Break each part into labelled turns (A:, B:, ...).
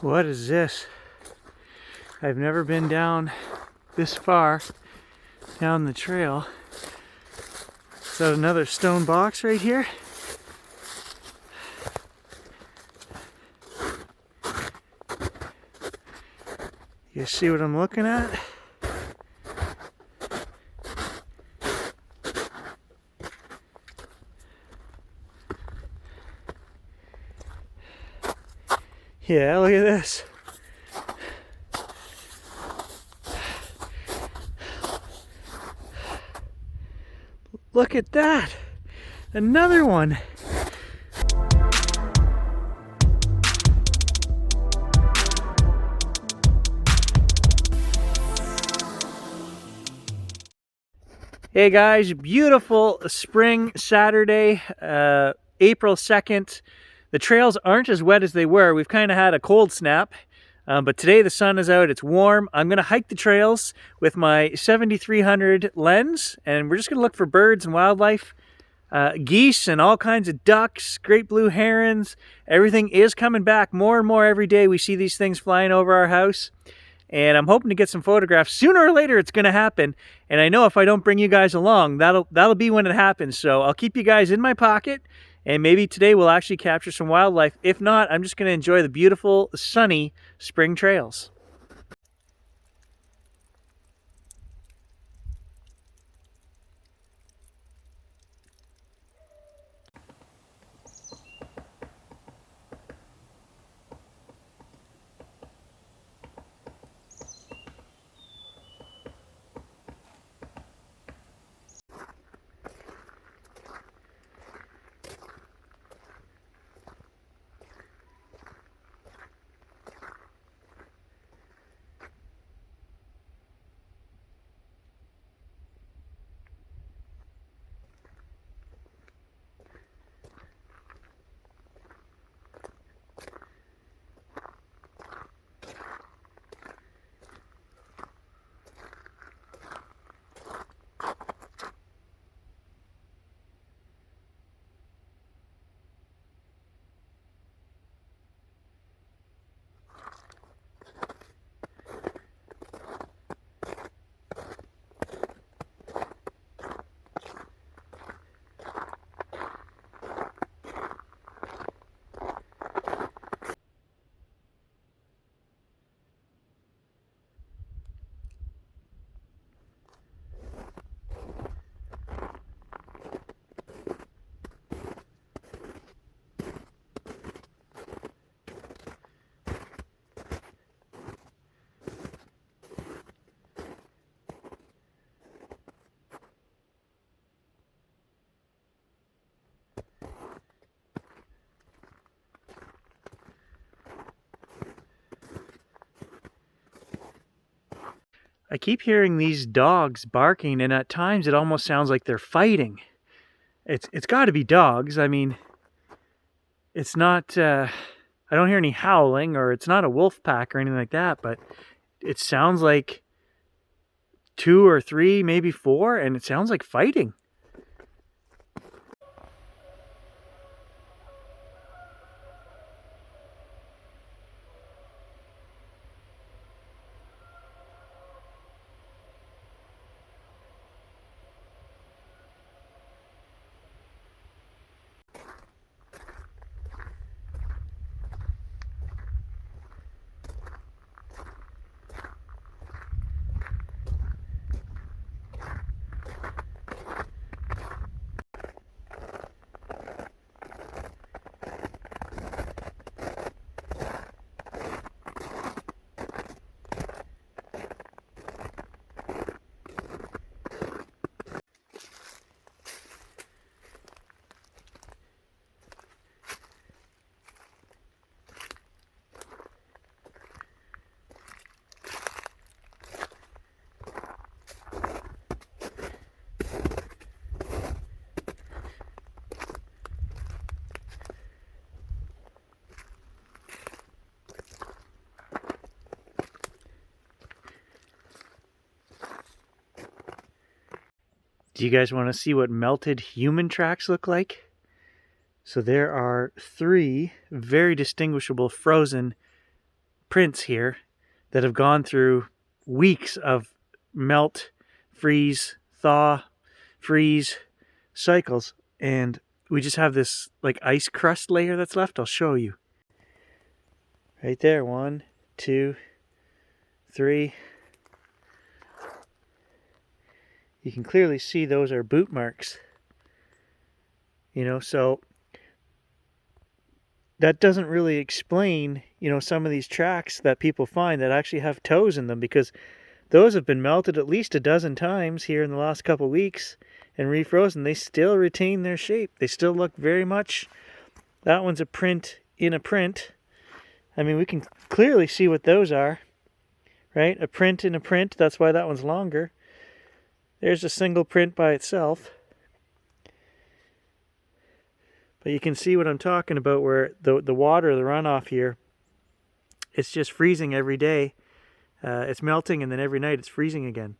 A: What is this? I've never been down this far down the trail. Is that another stone box right here? You see what I'm looking at? Yeah, look at this. Look at that. Another one. Hey guys, beautiful spring Saturday, April 2nd. The trails aren't as wet as they were. We've kind of had a cold snap, but today the sun is out, it's warm. I'm going to hike the trails with my 7300 lens, and we're just going to look for birds and wildlife, geese and all kinds of ducks, great blue herons. Everything is coming back more and more every day. We see these things flying over our house. And I'm hoping to get some photographs. Sooner or later, it's going to happen. And I know if I don't bring you guys along, that'll be when it happens. So I'll keep you guys in my pocket. And maybe today we'll actually capture some wildlife. If not, I'm just going to enjoy the beautiful, sunny spring trails. I keep hearing these dogs barking, and at times it almost sounds like they're fighting. It's got to be dogs. I mean, it's not. I don't hear any howling, or it's not a wolf pack or anything like that. But it sounds like 2 or 3, maybe 4, and it sounds like fighting. Do you guys want to see what melted human tracks look like? So there are 3 very distinguishable frozen prints here that have gone through weeks of melt, freeze, thaw, freeze cycles, and we just have this like ice crust layer that's left. I'll show you. Right there, 1, 2, 3. You can clearly see those are boot marks. You know, so that doesn't really explain, you know, some of these tracks that people find that actually have toes in them, because those have been melted at least a dozen times here in the last couple of weeks and refrozen. They still retain their shape. They still look very much. That one's a print in a print. I mean, we can clearly see what those are, right? A print in a print. That's why that one's longer. There's a single print by itself. But you can see what I'm talking about, where the water, the runoff here, it's just freezing every day. It's melting, and then every night it's freezing again.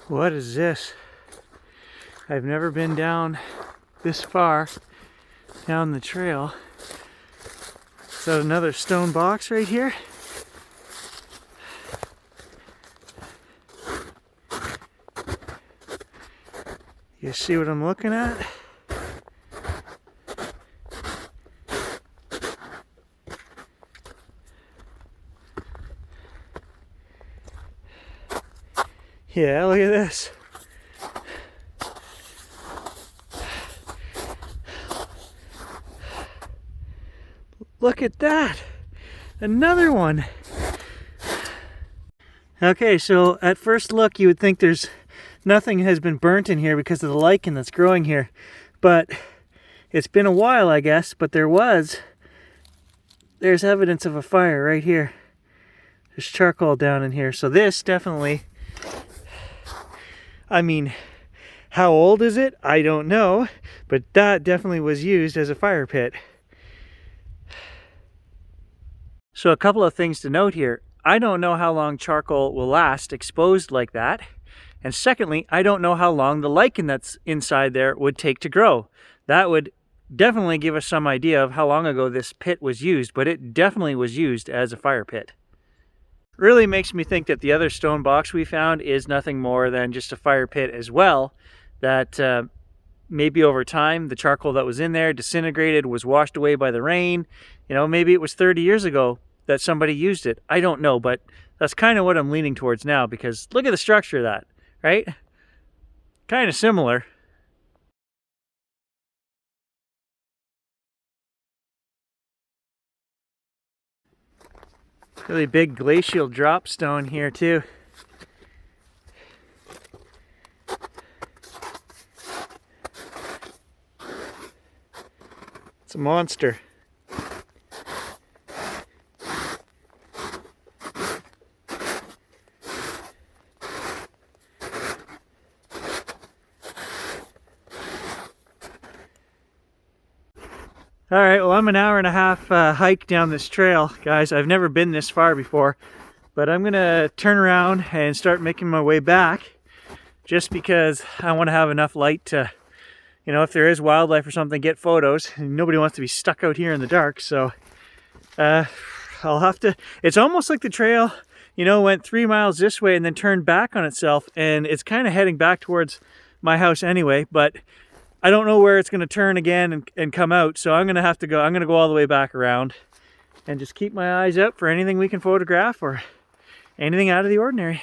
A: What is this? I've never been down this far down the trail. Is that another stone box right here? You see what I'm looking at? Yeah, look at this. Look at that. Another one. Okay, so at first look you would think there's nothing has been burnt in here because of the lichen that's growing here. But it's been a while, I guess, but there's evidence of a fire right here. There's charcoal down in here. So this definitely, I mean, how old is it? I don't know, but that definitely was used as a fire pit. So a couple of things to note here. I don't know how long charcoal will last exposed like that. And secondly, I don't know how long the lichen that's inside there would take to grow. That would definitely give us some idea of how long ago this pit was used, but it definitely was used as a fire pit. Really makes me think that the other stone box we found is nothing more than just a fire pit as well, that maybe over time the charcoal that was in there disintegrated, was washed away by the rain. You know, maybe it was 30 years ago that somebody used it. I don't know, but that's kind of what I'm leaning towards now, because look at the structure of that, right? Kind of similar. Really big glacial drop stone here too. It's a monster. All right, well, I'm an hour and a half hike down this trail, guys. I've never been this far before, but I'm gonna turn around and start making my way back, just because I want to have enough light to, you know, if there is wildlife or something, get photos. Nobody wants to be stuck out here in the dark, so I'll have to. It's almost like the trail, you know, went 3 miles this way and then turned back on itself, and it's kind of heading back towards my house anyway, but I don't know where it's going to turn again and come out, so I'm going to go all the way back around and just keep my eyes out for anything we can photograph or anything out of the ordinary.